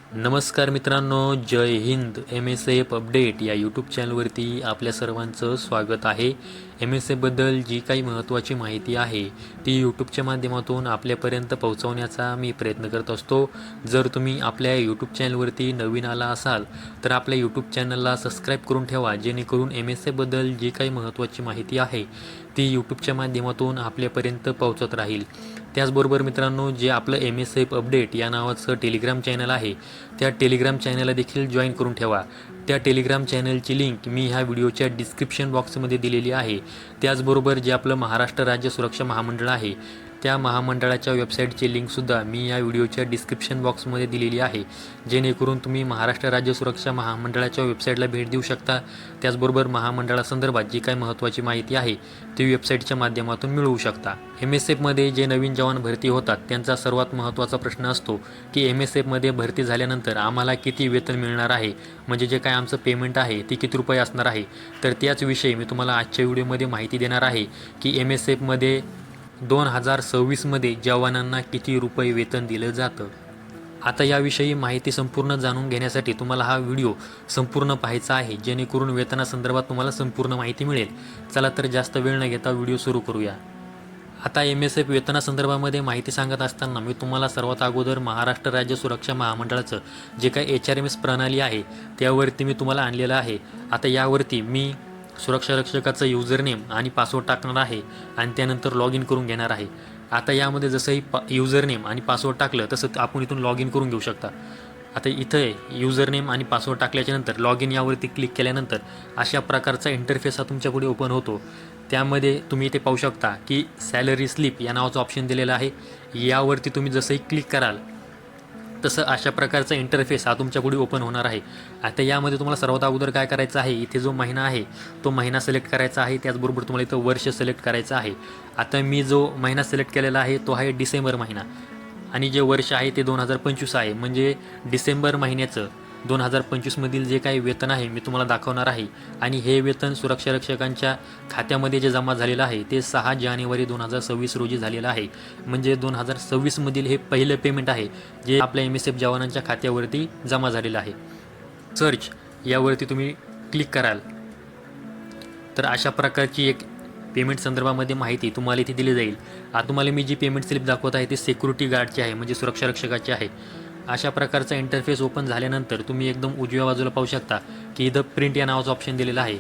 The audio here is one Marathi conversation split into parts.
नमस्कार मित्रांनो, जय हिंद. MSF अपडेट या यूट्यूब चॅनलवरती आपल्या सर्वांचं स्वागत आहे. MSFबद्दल जी काही महत्त्वाची माहिती आहे ती यूट्यूबच्या माध्यमातून आपल्यापर्यंत पोहोचवण्याचा मी प्रयत्न करत असतो. जर तुम्ही आपल्या यूट्यूब चॅनलवरती नवीन आला असाल तर आपल्या यूट्यूब चॅनलला सबस्क्राईब करून ठेवा, जेणेकरून MSFबद्दल जी काही महत्त्वाची माहिती आहे ती यूट्यूबच्या माध्यमातून आपल्यापर्यंत पोहोचत राहील. त्याचबरोबर मित्रांनो, जे आपलं MSF अपडेट या नावाचं टेलिग्राम चॅनल आहे त्या टेलिग्राम चॅनलला देखील जॉईन करून ठेवा. त्या टेलिग्राम चॅनलची लिंक मी ह्या व्हिडिओच्या डिस्क्रिप्शन बॉक्समध्ये दिलेली आहे. त्याचबरोबर जे आपलं महाराष्ट्र राज्य सुरक्षा महामंडळ आहे त्या महामंडळाच्या वेबसाईटची लिंकसुद्धा मी या व्हिडिओच्या डिस्क्रिप्शन बॉक्समध्ये दिलेली आहे, जेणेकरून तुम्ही महाराष्ट्र राज्य सुरक्षा महामंडळाच्या वेबसाईटला भेट देऊ शकता. त्याचबरोबर महामंडळासंदर्भात जी काही महत्त्वाची माहिती आहे ती वेबसाईटच्या माध्यमातून मिळवू शकता. MSFमध्ये जे नवीन जवान भरती होतात त्यांचा सर्वात महत्त्वाचा प्रश्न असतो की MSFमध्ये भरती झाल्यानंतर आम्हाला किती वेतन मिळणार आहे, म्हणजे जे काय आमचं पेमेंट आहे ती किती रुपये असणार आहे. तर त्याचविषयी मी तुम्हाला आजच्या व्हिडिओमध्ये माहिती देणार आहे की MSFमध्ये 2026मध्ये जवानांना किती रुपये वेतन दिलं जातं. आता याविषयी माहिती संपूर्ण जाणून घेण्यासाठी तुम्हाला हा व्हिडिओ संपूर्ण पाहायचा आहे, जेणेकरून वेतनासंदर्भात तुम्हाला संपूर्ण माहिती मिळेल. चला तर जास्त वेळ न घेता व्हिडिओ सुरू करूया. आता MSF वेतनासंदर्भामध्ये माहिती सांगत असताना मी तुम्हाला सर्वात अगोदर महाराष्ट्र राज्य सुरक्षा महामंडळाचं जे काही HRMS प्रणाली आहे त्यावरती मी तुम्हाला आणलेलं आहे. आता यावरती मी सुरक्षा रक्षकाचं युजरनेम आणि पासवर्ड टाकणार आहे आणि त्यानंतर लॉग इन करून घेणार आहे. आता यामध्ये जसंही युजरनेम आणि पासवर्ड टाकलं तसं आपण इथून लॉग इन करून घेऊ शकता. आता इथं युजरनेम आणि पासवर्ड टाकल्याच्यानंतर लॉग इन यावरती क्लिक केल्यानंतर अशा प्रकारचा इंटरफेस हा तुमच्यापुढे ओपन होतो. त्यामध्ये तुम्ही इथे पाहू शकता की सॅलरी स्लिप या नावाचं ऑप्शन दिलेलं आहे. यावरती तुम्ही जसंही क्लिक कराल तसं अशा प्रकारचा इंटरफेस हा तुमच्यापुढे ओपन होणार आहे. आता यामध्ये तुम्हाला सर्वात अगोदर काय करायचं आहे, इथे जो महिना आहे तो महिना सिलेक्ट करायचा आहे. त्याचबरोबर तुम्हाला इथं वर्ष सिलेक्ट करायचं आहे. आता मी जो महिना सिलेक्ट केलेला आहे तो आहे डिसेंबर महिना आणि जे वर्ष आहे ते 2025 आहे. म्हणजे डिसेंबर महिन्याचं 2025मधील जे काही वेतन आहे मी तुम्हाला दाखवणार आहे. आणि हे वेतन सुरक्षा रक्षकांच्या खात्यामध्ये जे जमा झालेलं आहे ते 6 जानेवारी 2026 रोजी झालेलं आहे. म्हणजे 2026मधील हे पहिलं पेमेंट आहे जे आपल्या MSF जवानांच्या खात्यावरती जमा झालेलं आहे. सर्च यावरती तुम्ही क्लिक कराल तर अशा प्रकारची एक पेमेंट संदर्भामध्ये माहिती तुम्हाला इथे दिली जाईल. आता तुम्हाला मी जी पेमेंट स्लिप दाखवत आहे ती सिक्युरिटी गार्डची आहे, म्हणजे सुरक्षा रक्षकाची आहे. अशा प्रकारचा इंटरफेस ओपन झाल्यानंतर तुम्ही एकदम उजव्या बाजूला पाहू शकता की इथं प्रिंट या नावाचं ऑप्शन दिलेलं आहे.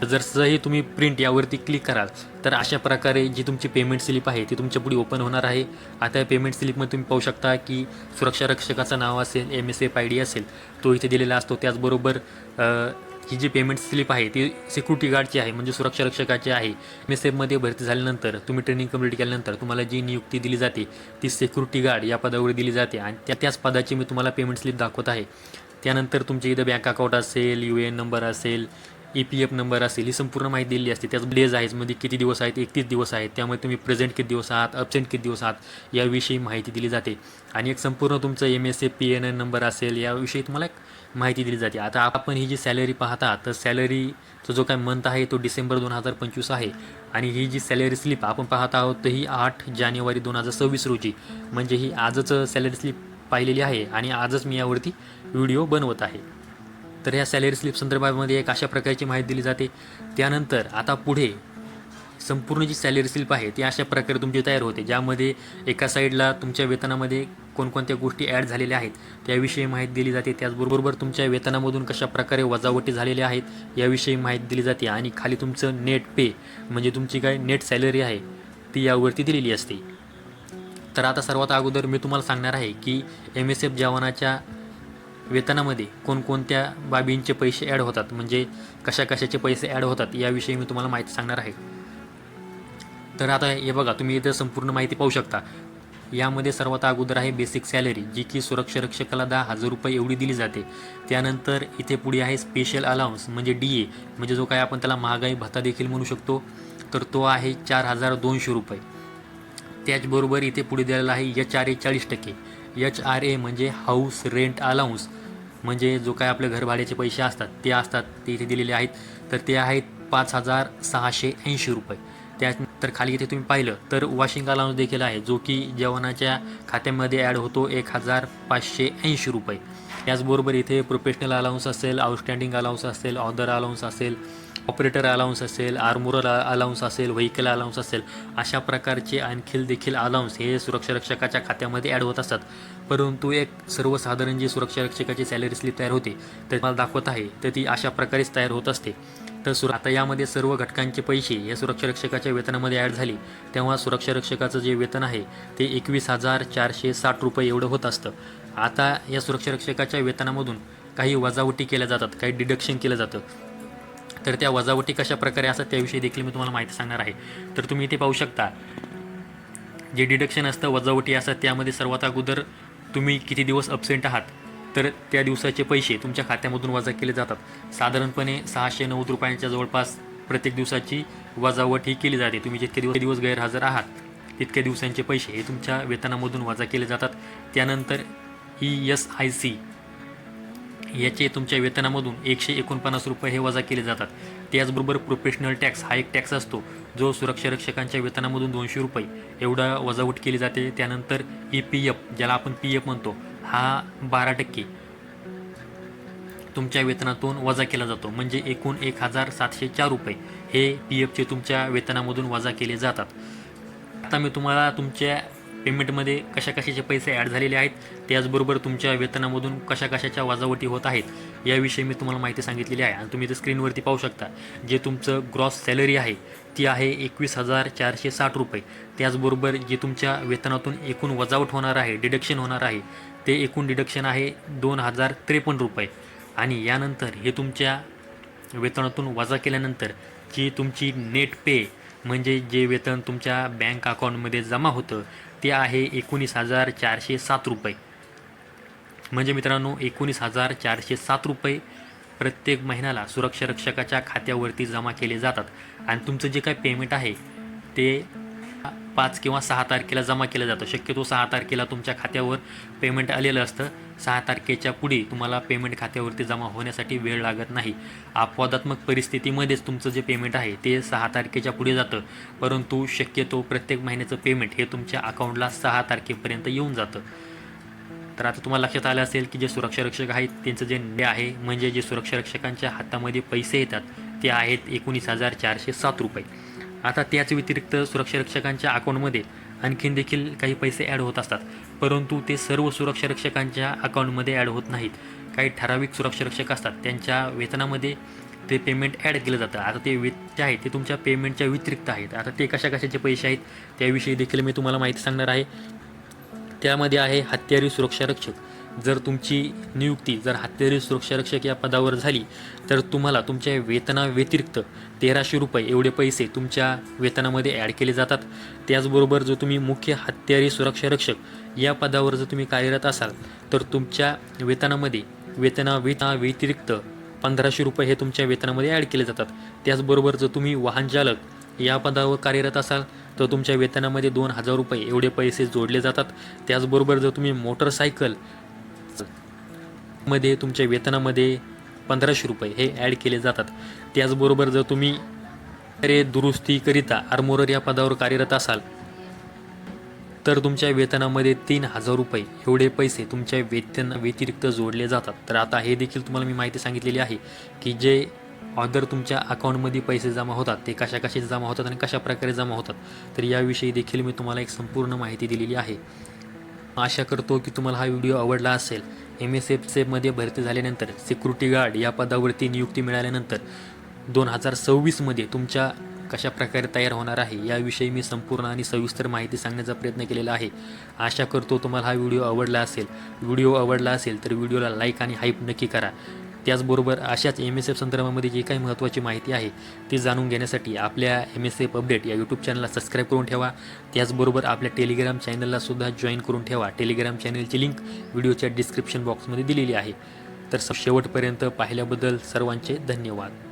जर सहही तुम्ही प्रिंट यावरती क्लिक कराल तर अशा प्रकारे जी तुमची पेमेंट स्लिप आहे ती तुमच्या पुढे ओपन होणार आहे. आता या पेमेंट स्लिपमध्ये तुम्ही पाहू शकता की सुरक्षा रक्षकाचं नाव असेल, MSF ID असेल तो इथे दिलेला असतो. त्याचबरोबर ही जी पेमेंट स्लिप आहे ती सिक्युरिटी गार्डची आहे, म्हणजे सुरक्षा रक्षकाची आहे. MSFमध्ये भरती झाल्यानंतर तुम्ही ट्रेनिंग कंप्लीट केल्यानंतर तुम्हाला जी नियुक्ती दिली जाते ती सिक्युरिटी गार्ड या पदावर दिली जाते आणि त्याच पदाची मी तुम्हाला पेमेंट स्लिप दाखवत आहे. त्यानंतर तुमचे इथं बँक अकाउंट असेल, UN नंबर असेल, EPF नंबर असेल, ही संपूर्ण माहिती दिलेली असते. त्याच डेज आहेत, मध्ये किती दिवस आहेत, 31 दिवस आहेत. त्यामुळे तुम्ही प्रेझेंट किती दिवस आहात, अब्सेंट किती दिवस आहात याविषयी माहिती दिली जाते. आणि एक संपूर्ण तुमचं MSF PNN नंबर असेल याविषयी तुम्हाला एक माहिती दिली जाते. आता आपण ही जी सॅलरी पाहता तर सॅलरीचा जो काय मंथ आहे तो डिसेंबर 2025 आहे आणि ही जी सॅलरी स्लिप आपण पाहत आहोत तर ही 8 जानेवारी 2026 रोजी, म्हणजे ही आजच सॅलरी स्लिप पाहिलेली आहे आणि आजच मी यावरती व्हिडिओ बनवत आहे. तर ह्या सॅलरी स्लिप संदर्भामध्ये एक अशा प्रकारची माहिती दिली जाते. त्यानंतर आता पुढे संपूर्ण जी सॅलरी स्लिप आहे ती अशा प्रकारे तुमची तयार होते, ज्यामध्ये एका साईडला तुमच्या वेतनामध्ये कोणकोणत्या गोष्टी ॲड झालेल्या आहेत त्याविषयी माहिती दिली जाते. त्याचबरोबर तुमच्या वेतनामधून कशा प्रकारे वजावटी झालेल्या आहेत याविषयी माहिती दिली जाते. आणि खाली तुमचं नेट पे, म्हणजे तुमची काय नेट सॅलरी आहे ती यावरती दिलेली असते. तर आता सर्वात अगोदर मी तुम्हाला सांगणार आहे की MSF जवानाच्या वेतनामध्ये कोणकोणत्या बाबींचे पैसे ॲड होतात, म्हणजे कशाचे पैसे ॲड होतात याविषयी मी तुम्हाला माहिती सांगणार आहे. तर आता हे बघा, तुम्ही इथं संपूर्ण माहिती पाहू शकता. यामध्ये सर्वात अगोदर आहे बेसिक सॅलरी, जी की सुरक्षा रक्षकाला 10,000 रुपये एवढी दिली जाते. त्यानंतर इथे पुढे आहे स्पेशल अलाउन्स, म्हणजे DA, म्हणजे जो काय आपण त्याला महागाई भत्ता देखील म्हणू शकतो, तर तो आहे 4,200 रुपये. त्याचबरोबर इथे पुढे दिलेला आहे HRA 40%. HRA म्हणजे हाऊस रेंट अलाउन्स, म्हणजे जो काय आपल्या घरभाड्याचे पैसे असतात ते इथे दिलेले आहेत. तर ते आहेत 5,680 रुपये. त्यानंतर खाली इथे तुम्ही पाहिलं तर वॉशिंग अलाउन्स देखील आहे, जो की जवानाच्या खात्यामध्ये ॲड होतो 1,580 रुपये. याचबरोबर इथे प्रोफेशनल अलाउन्स असेल, आउटस्टँडिंग अलाउन्स असेल, ऑदर अलाउन्स असेल, ऑपरेटर अलाउन्स असेल, आर्मोरर अलाउन्स असेल, व्हेकल अलाउन्स असेल, अशा प्रकारचे आणखी देखील अलाउन्स हे सुरक्षारक्षकाच्या खात्यामध्ये ॲड होत असतात. परंतु एक सर्वसाधारण जी सुरक्षारक्षकाची सॅलरी स्लिप तयार होते तर मला दाखवत आहे तर ती अशा प्रकारेच तयार होत असते. तर आता यामध्ये सर्व घटकांचे पैसे या सुरक्षारक्षकाच्या वेतनामध्ये ॲड झाले तेव्हा सुरक्षारक्षकाचं जे वेतन आहे ते 21,460 रुपये एवढं होत असतं. आता या सुरक्षारक्षकाच्या वेतनामधून काही वजावटी केल्या जातात, काही डिडक्शन केलं जातं. तर त्या वजावटी कशा प्रकारे असतात त्याविषयी देखील मी तुम्हाला माहिती सांगणार आहे. तर तुम्ही इथे पाहू शकता जे डिडक्शन असतं, वजावटी असतात, त्यामध्ये सर्वात अगोदर तुम्ही किती दिवस अब्सेंट आहात तर त्या दिवसाचे पैसे तुमच्या खात्यामधून वजा केले जातात. साधारणपणे 690 रुपयांच्या जवळपास प्रत्येक दिवसाची वजावट ही केली जाते. तुम्ही जितके दिवस गैरहजर आहात तितक्या दिवसांचे पैसे हे तुमच्या वेतनामधून वजा केले जातात. त्यानंतर ESIC याचे तुमच्या वेतनामधून 149 रुपये हे वजा केले जातात. त्याचबरोबर प्रोफेशनल टॅक्स हा एक टॅक्स असतो जो सुरक्षारक्षकांच्या वेतनामधून 200 रुपये एवढा वजावट केली जाते. त्यानंतर EPF ज्याला आपण PF म्हणतो हा 12% तुमच्या वेतनातून वजा केला जातो. म्हणजे एकूण 1,704 रुपये हे PFचे तुमच्या वेतनामधून वजा केले जातात. आता मी तुम्हाला तुमच्या पेमेंटमध्ये कशाचे पैसे ॲड झालेले आहेत त्याचबरोबर तुमच्या वेतनामधून कशाच्या वजावटी होत आहेत याविषयी मी तुम्हाला माहिती सांगितलेली आहे. आणि तुम्ही इथे स्क्रीनवरती पाहू शकता जे तुमचं ग्रॉस सॅलरी आहे ती आहे 21,460 रुपये. त्याचबरोबर जे तुमच्या वेतनातून एकूण वजावट होणार आहे, डिडक्शन होणार आहे, ते एकूण डिडक्शन आहे 2,053 रुपये. आणि यानंतर हे तुमच्या वेतनातून वजा केल्यानंतर जी तुमची नेट पे म्हणजे जे वेतन तुमच्या बँक अकाउंटमध्ये जमा होतं ते आहे 19,407 रुपये. म्हणजे मित्रांनो 19,407 रुपये प्रत्येक महिन्याला सुरक्षारक्षकाच्या खात्यावरती जमा केले जातात. आणि तुमचं जे काही पेमेंट आहे ते 5 किंवा 6 तारखेला जमा केलं जातं. शक्यतो 6 तारखेला तुमच्या खात्यावर पेमेंट आलेलं असतं. 6 तारखेच्या पुढे तुम्हाला पेमेंट खात्यावरती जमा होण्यासाठी वेळ लागत नाही. अपवादात्मक परिस्थितीमध्येच तुमचं जे पेमेंट आहे ते 6 तारखेच्या पुढे जातं. परंतु शक्यतो प्रत्येक महिन्याचं पेमेंट हे तुमच्या अकाउंटला 6 तारखेपर्यंत येऊन जातं. तर आता तुम्हाला लक्षात आलं असेल की जे सुरक्षारक्षक आहेत त्यांचं जे ने आहे म्हणजे जे सुरक्षारक्षकांच्या हातामध्ये पैसे येतात ते आहेत 19,407 रुपये. आता त्याच व्यतिरिक्त सुरक्षारक्षकांच्या अकाउंटमध्ये आणखीन देखील काही पैसे ॲड होत असतात. परंतु ते सर्व सुरक्षारक्षकांच्या अकाउंटमध्ये ॲड होत नाहीत. काही ठराविक सुरक्षारक्षक असतात त्यांच्या वेतनामध्ये ते पेमेंट ॲड केलं जातं. आता ते जे आहे ते तुमच्या पेमेंटच्या व्यतिरिक्त आहेत. आता ते कशाचे पैसे आहेत त्याविषयी देखील मी तुम्हाला माहिती सांगणार आहे. त्यामध्ये आहे हत्यारी सुरक्षारक्षक. जर तुमची नियुक्ती जर हत्यारी सुरक्षारक्षक या पदावर झाली तर तुम्हाला तुमच्या वेतनाव्यतिरिक्त 1,300 रुपये एवढे पैसे तुमच्या वेतनामध्ये ॲड केले जातात. त्याचबरोबर जर तुम्ही मुख्य हत्यारी सुरक्षारक्षक या पदावर जर तुम्ही कार्यरत असाल तर तुमच्या वेतनामध्ये वेतनाव्यतिरिक्त 1,500 रुपये हे तुमच्या वेतनामध्ये ॲड केले जातात. त्याचबरोबर जर तुम्ही वाहन चालक या पदावर कार्यरत असाल तर तुमच्या वेतनामध्ये 2,000 रुपये एवढे पैसे जोडले जातात. त्याचबरोबर जर तुम्ही मोटरसायकल मध्ये तुमच्या वेतनामध्ये 1,500 रुपये हे ॲड केले जातात. त्याचबरोबर जर तुम्ही दुरुस्तीकरिता आर्मोरर या पदावर कार्यरत असाल तर तुमच्या वेतनामध्ये 3,000 रुपये एवढे पैसे तुमच्या व्यतिरिक्त जोडले जातात. तर आता हे देखील तुम्हाला मी माहिती सांगितलेली आहे की जे ऑदर तुमच्या अकाउंटमध्ये पैसे जमा होतात ते कशाचे जमा होतात आणि कशा प्रकारे जमा होतात तर याविषयी देखील मी तुम्हाला एक संपूर्ण माहिती दिलेली आहे. आशा करतो की तुम्हाला हा व्हिडिओ आवडला असेल. MSFमध्ये भरती झाल्यानंतर सिक्युरिटी गार्ड या पदावरती नियुक्ती मिळाल्यानंतर 2026मध्ये तुमच्या कशा प्रकारे तयार होणार आहे याविषयी मी संपूर्ण आणि सविस्तर माहिती सांगण्याचा प्रयत्न केलेला आहे. आशा करतो तुम्हाला हा व्हिडिओ आवडला असेल तर व्हिडिओला लाईक आणि हाईप नक्की करा. त्याचबरोबर अशाच MSF संदर्भामध्ये जी काही महत्त्वाची माहिती आहे ती जाणून घेण्यासाठी आपल्या MSF अपडेट या यूट्यूब चॅनलला सबस्क्राईब करून ठेवा. त्याचबरोबर आपल्या टेलिग्राम चॅनललासुद्धा जॉईन करून ठेवा. टेलिग्राम चॅनलची लिंक व्हिडिओच्या डिस्क्रिप्शन बॉक्समध्ये दिलेली आहे. तर शेवटपर्यंत पाहिल्याबद्दल सर्वांचे धन्यवाद.